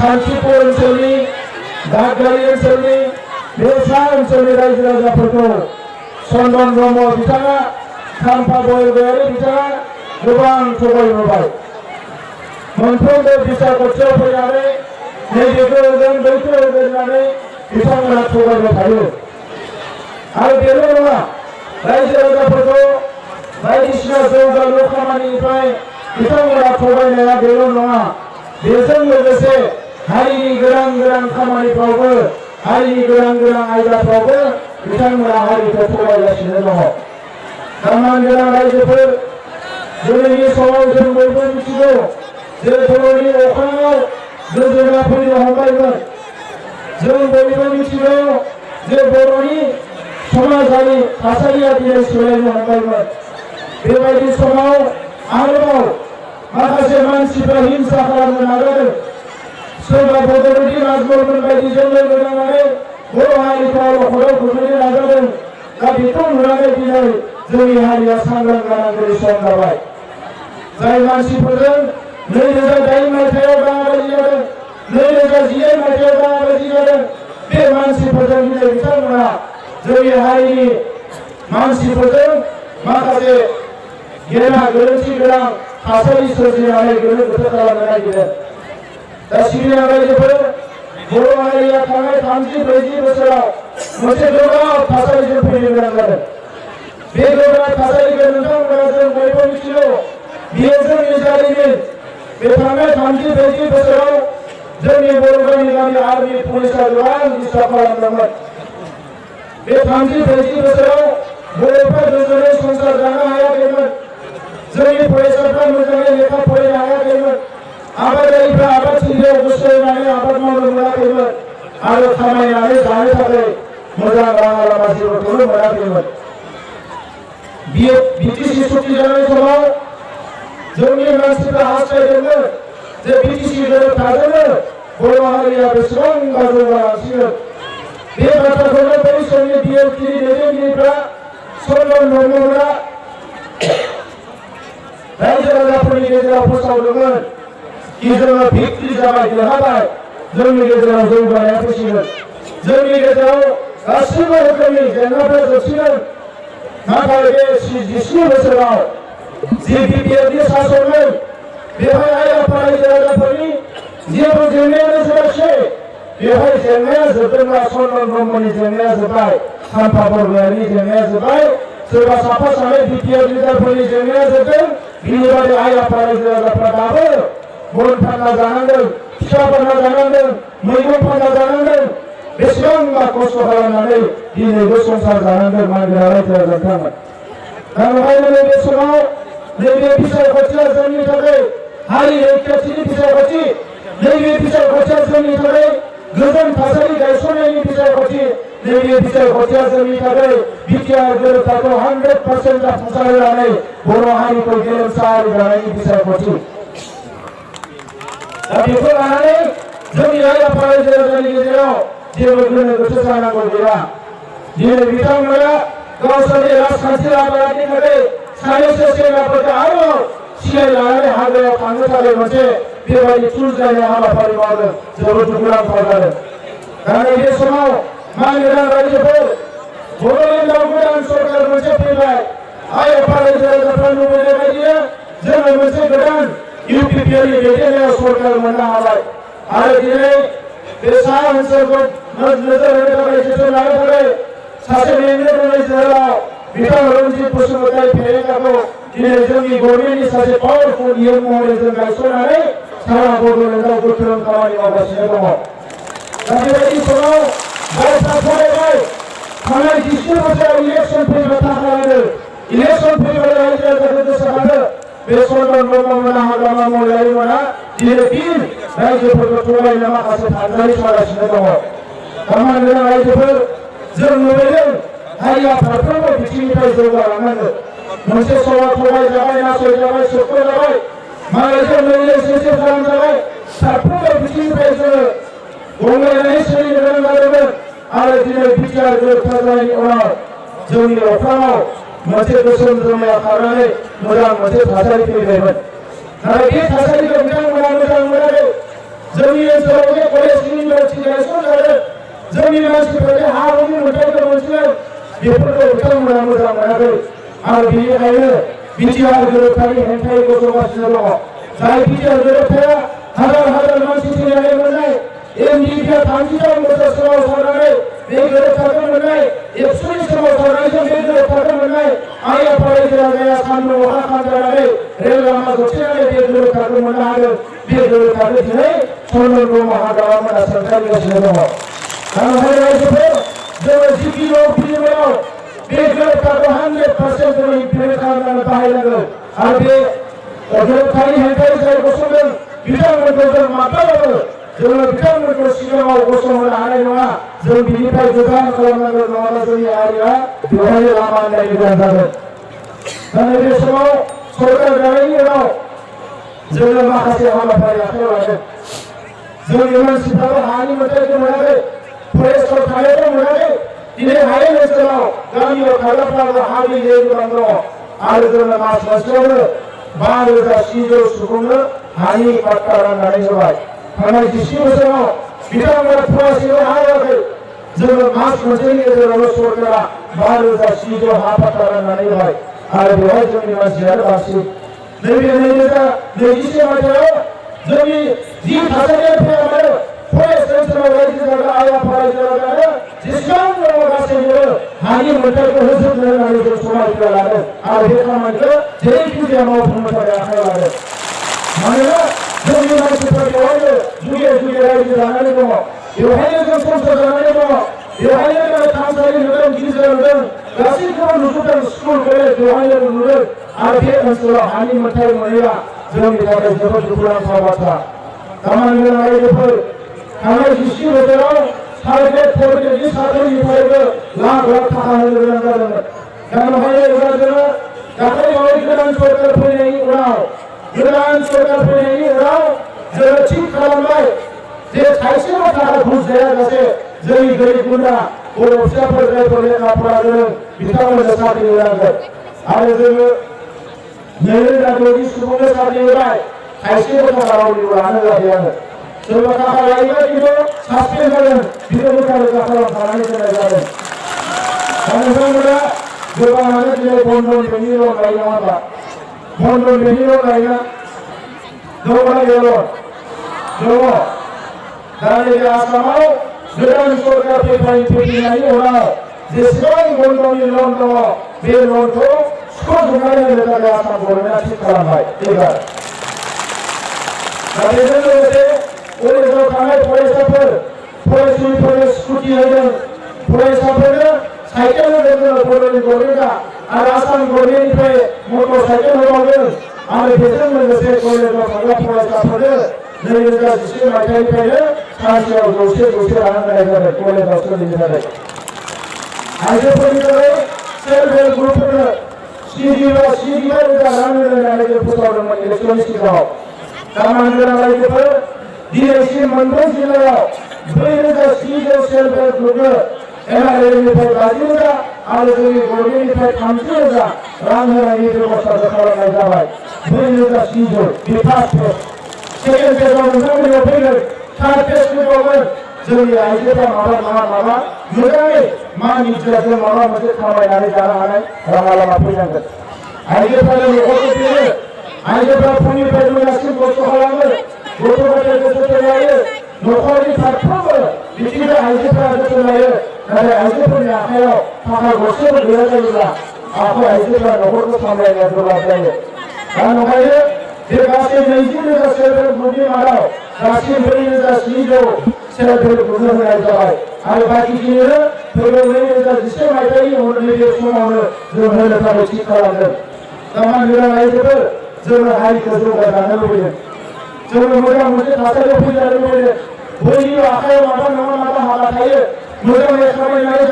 santipur ओनसोलनि दादगारि ओनसोलनि बे सा ओनसोलनि रायजो राजाफोरखौ चन्दन ब्रह्म बिथाङा खाम्फा बयगयारि बिथाङा गोबां थगायबोबाय। मोनफ्रोमबो बिसायख'थियाव फैनानै नैबेखौ होगोन बैखौ होगोन होननानै बिथांमोना थगायबाय थायो। आरो बेल' नङा, रायजो राजाफोरखौ बायदिसिना जौगालु खामानिनिफ्राय बिथांमोना थगायनाया बेल' नङा, बेजों लोगोसे हारिनि गोनां गोनां खामानिफ्रावबो हारिनि गोनां गोनां आयदाफ्रावबो बिथांमोना हारिखौ थगायगासिनो दङ। सनमान गोनां रायजोफोर, दिनैनि समाव जों बयबो मिथिगौ जे बर'नि अख्राङाव गोजोना फैनो हमबायमोन। जों बयबो मिथिगौ जे बर'नि समाजारि थासारिया दिनै सोलायनो हमबायमोन। बेबायदि समाव आरोबाव माखासे मानसिफ्रा हिंसा खालामनो नाजादों। सोरबा बड'लेण्ड राजमहलमोन बायदिजों लोगो नांनानै बर' हारिखौ अलखदाव खोख्लैनो नाजादों। दा बेखौ नुनानै दिनै जोंनि हारिया सांग्रां जानांगौनि सम जाबाय। जाय मानसिफोरजों 2008 मायथाइयाव दाङाबाजि जादों, 2010 मायथाइयाव दाङाबाजि जादों, बे मानसिफोरजों दिनै बिथांमोना जोंनि हारिनि मानसिफोरजों माखासे गेना गोरोन्थि गोनां थासारि सोरजिनानै गोनो गोथो खालामनो नागिरदों। दा सिबिनाय रायजोफोर, बर' हारिया थांनाय 30-40 बोसोराव मोनसे गोब्राब थासारिजों फैनो गोनां जादों। बे गोब्राब थासारिखौ नोंथांमोना जों बयबो मिथिगौ, बेयो जोंनि जारिमिन। बे थांनाय 30-40 बोसोराव जोंनि बर' गामि गामि आर्मि पुलिसआ गोबां डिस्टार्ब खालामदोंमोन। बे 30-40 बोसोराव बर'फ्रा गोजोनै संसार जानो हायाखैमोन। जोंनि फरायसाफ्रा मोजाङै लेखा फरायनो हायाखैमोन। आबादारिफ्रा आबाद थिलियाव गोसो होनानै आबाद मावनो मोनाखैमोन आरो खामायनानै जानो थाखाय मोजां राहा लामा जेबोखौनो मोनाखैमोन। बिटिसि सुक्ति जानाय समाव जोंनि मानसिफ्रा हास्थायदोंमोन जे बिटिसि गोरोबथाजोंनो बर' हारिया बेसेबांबा जौगालांसिगोन। बे बाथ्राखौनो बै समनि बिएलपि दैदेनगिरिफ्रा चन्दन ब्रह्ममोना रायजो राजाफोरनि गेजेराव फोसावदोंमोन कि जोङो भिक्ट्रि जाबाय, देरहाबाय, जोंनि गेजेराव जौगानाया फैसिगोन, जोंनि गेजेराव गासैबो रोखोमनि जेंनाफोरा जोबसिगोन। नाथाय बे 19 बोसोराव जि बिटिआरनि सासनमोन, बेवहाय आइ आफा रायजो राजाफोरनि जेबो जेंनायानो जोबाखै। बेवहाय जेंनाया जोबदोंब्ला चन्दन ब्रह्मनि जेंनाया जोब्बाय, खाम्फा बरगयारिनि जेंनाया जोब्बाय, सोरबा साफा सानै बिटिआर लिडारफोरनि जेंनाया जोबदों। बिनि बादै आइ आफा रायजो राजाफ्रा दाबो बन फानना जानांदों, फिथा फानना जानांदों, मैगं फानना जानांदों, बेसेबांबा खस्थ' खालामनानै दिनैबो संसार जानांदों मानगोनां रायजो राजाफोर। दा बेवहायनो नैबे समाव नैबे बिसायख'थिया जोंनि थाखाय हारि रैखाथिनि बिसायख'थि, नैबे बिसायख'थिया जोंनि थाखाय गोजोन थासारि गायसननायनि बिसायख'थि, नैबे बिसायख'थिया जोंनि थाखाय बिटिआर गोरोबथाखौ 100% जाफुंसार होनानै बर' हारिखौ गेरेमसा हारि दानायनि बिसायख'थि। दा बेखौ लानानै जोंनि आइ आफा रायजो राजानि गेजेराव जेबो गोनो गोथो जानांगौ गैया। दिनै बिथांमोना गावसोरनि राजखान्थि लाबोनायनि थाखाय सानैसो सेंग्राफोरखौ आरोबाव सिगाय लानानै हाग्रायाव थांनो थाखाय मोनसे बेबायदि थुज्लायनाय हाबाफारि मावदों। जोबोद दुखुनांथाव जादों। दा नैबे समाव मानगोनां रायजोफोर, बड'लेण्डआव गोदान सरकार मोनसे फैबाय। आइ आफा रायजो राजाफ्रा लुबैनाय बायदियै जोङो मोनसे गोदान इउपिपिएलनि दैदेननायाव सरकार मोननो हाबाय। आरो दिनै बे सा ओनसोलखौ नोजोर होनो थाखाय, जोथोन लानो थाखाय सासे मेंनो रोङै जोहोलाव बिथां रन्जित बसुमतारी फेरेंगाखौ दिनै जोंनि गभर्नमेन्टनि सासे पावारफुल इयुन महरै जों गायसननानै सारा बड'लेण्डआव गोख्रों खामानि मावगासिनो दङ। दा बेबायदि समाव जायफ्रा फरायबाय, थांनाय 20 बोसोराव इलेक्सन फैब्ला थाखानांगौ, इलेक्सन फैब्ला रायजो राजाखौ गोसोखाङो। बे चन्दन ब्रह्ममोना हाग्रामा महिलारिमोना दिनै फिन रायजोफोरखौ थगायनो माखासे फानजारि सागासिनो दङ। मानगोनां रायजोफोर, जों नुबोदों हारिया फारफ्रोमबो बिथिंनिफ्राय जौगालांनांगोन। मोनसे समाव थगायजाबाय, नासयजाबाय, सोबख'जाबाय, मालायजों लोगो खालामजाबाय, फारफ्रोमबो बिथिंनिफ्राय जोङो गंलायनानै सोलिनो गोनां जादोंमोन। आरो दिनै बिटिआर गोरोबथा जानायनि उनाव जोंनि अख्राङाव मोनसे गोसोम जोमैया खारनानै मोजां मोनसे थासारि फैबायमोन। नाथाय बे थासारिखौ बिथांमोना मोजां मोनाखै। जोंनि ओनसोलाव कलेज इउनिभारसिटि गायसन जादों जोंनि मानसिफोरा हा हुनि मोनथायखौ मोनसिगोन बेफोरखौ बिथांमोना मोजां मोनाखै आरो बेनिखायनो BTR गोरोबथानि हेंथायै गसंगासिनो दङ जाय BTR गोरोबथाया हाजार मानसि थैनानै मोननाय MDPआ 30 बोसोर सोमावसारनानै बे गोरोबथाखौ मोननाय एबसुनि सोमावसारनायजों बे गोरोबथाखौ मोननाय आइ आफा रायजो राजाया सानदुं अखा खामजानानै रेल लामा जोबथेनानै बे गोरोबथाखौ मोननो हादों बे गोरोबथाखौ दिनै सनमान ब्रह्म हाग्रामामोना सोंखारिगासिनो दङ नाथाय रायजोफोर जोङो जिपिअ फिल्माव बे गोरोबथाखौ 100% जोङो इमप्लिमेन्ट खालामनानै बाहायनांगोन आरो बे गोरोबथानि हेंथायै जाय गसंदों बिथांमोनखौ जों माब्लाबाबो जोङो बिथांमोनखौ सिगाङाव गसंहोनो हानाय नङा जों बिनिफ्राय गोजान खालामनांगोन नङाब्ला जोंनि हारिया बेवहायनो लामा आन्दायनो गोनां जागोन दा नैबे समाव सरकार दानायनि उनाव जोङो माखासे हाबाफारि आखायाव लादों जोंनि मानसिफ्राबो हानि मोनथायखौ मोनाखै फरेस्टआव थानायखौ मोनाखै दिनै हायेन ओनसोलाव गामियाव थाग्राफ्राबो हा गैयै गोबां दङ आरो जोङो मास मोनसेयावनो 5,600 सुबुंनो हानि पाट्टा राननानै होबाय थांनाय 10 बोसोराव बिथांमोना फरायसेबो हा होआखै जोङो मास मोनसेनि गेजेरावनो सरकारा 5,600 हा पाट्टा राननानै होबाय आरो बेवहाय जोंनि मानसियानो बांसिन नैबे 2021 मायथाइयाव जोंनि जि थासारिया फैया मानो फरेस्ट ओनसोलाव रायजो जाग्रा आइ आफा रायजो राजानो जेसेबां दङ गासैबो हानि मोनथायखौ होजोबनो होननानै जों समायखौ लादों आरो बे खामानिखौ जेरैखि जाया मावफुंनो थाखाय आखायाव लादों मानोना जोंनि मानसिफ्रा बेवहायनो जुगे रायजो जानानै दङ बेवहायनो जों संसार जानानै दङ बेवहायनो जोङो थानसालि नुदों गिर्जा नुदों गासैखौबो नुजोबदों स्कुल कलेज बेवहायनो नुदों आरो बे ओनसोलाव हानि मोनथाय मोनैया जोंनि थाखाय जोबोद दुखुनांथाव बाथ्रा खामानि गोनां रायजोफोर थांनाय 20 बोसोराव टारगेट फरगेटनि साख्रिनिफ्रायबो लाख थाखा होनो गोनां जादोंमोन दा बेवहायनो एबार जोङो दाखालि गोदान सरकार फैनायनि उनाव जोङो थिग खालामबाय जे थाइसेबो थाखा घुस जायाजासे जोंनि गोरिब गुन्द्रा बर' फिसाफोर जायफोर लेखा फरा गोरों बिथांमोननो साख्रि होनांगोन आरो जोङो 2,000 सुबुंनो साख्रि होबाय थाइसेबो थाखा रावनिबो लानो होआखै आङो सोरबा थाखा लायोबा खिन्थु सासपेन्ड जागोन बिखौ रोखा खालामखानानै दोननाय जादों दा नोंथांमोना गोबाङानो दिनै बन्दन बेनि लन लायो नङा होनबा बन्दन बेनि लन लायोना दंना गैया दङ दा नैबे आसामाव गोदान सरकार फैनायनि उनाव जेसेबां बन्दननि लन दङ बे लनखौ सुख'जोबनानै होनो थाखाय आसाम गभर्नमेन्टआ थिग खालामबाय एबार दा बेजों लोगोसे कलेजाव थानाय फरायसाफोर फरायसुलिफोरनो स्कुटि होदों फरायसाफोरनो साइकेल होदों जोङो बड'लेण्ड गभर्नमेन्टआ आरो आसाम गभर्नमेन्टनिफ्राय मटर साइकेल होबावदों आरो बेजों लोगोसे कलेजाव थाग्रा फरायसाफोरनो 2011 मायथाइनिफ्रायनो सानसेयाव 100 रां होनाय जादों कलेजाव सोलिनो थाखाय आइजोफोरनि थाखाय सेल्फ हेल्प ग्रुपफोरनो 75,000 रां होनानै जों फोसावदोंमोन इलेक्सननि सिगाङाव खामानि गोनां रायजोफोर दिनैसिम मोनब्रै जिल्लायाव 4,600 सेल्फ हेल्प ग्रुपनो NRAनिफ्राय 50,000 आरो जोंनि गभर्नमेन्टनिफ्राय 30,000 रां होनायनि बेबस्था खालामनाय जाबाय 4,600 बे फार्स्ट फेज सेकेन्ड फेजआव नोंथांमोननियाव फैगोन थार्ड फेज फैबावगोन जोंनि आइजोफ्रा माबा मोजाङै मान इज्जतजों माबा मोनसे खामायनानै जानो हानाय राहा लामा फैनांगोन आइजोफ्रानो न'खरखौ बेङो आइजोफ्रा फुंनिफ्राय मोनासिम खस्थ' खालामो गथ' गथायखौ जोथोन लायो न'खरनि फारफ्रोमबो बिथिंनिफ्राय आइजोफ्रा जोथोन लायो नाथाय आइजोफोरनि आखायाव थाखा गरसेबो गैया जायोब्ला आइजोफ्रा न'खरखौ सामलायनाया गोब्राब जायो दा नंखायनो बे गासै 20,000 सेल्फ हेल्प ग्रुपनि मादाव गासै 4,600 सेल्फ हेल्प ग्रुपनो होनाय जाबाय आरो बाखिखिनिनो फैगौ 2011 मायथाइनि नैबे समावनो जों होनो थाखाय थि खालामदों खामानि गोनां आइजोफोर जोङो हारिखौ जौगाजानो लुबैदों जोङो मोजां मोनसे थासारियाव फैजानो लुबैदों बयनिबो आखायाव माबा नङा माबा हाबा थायो मोजाङै खामायनानै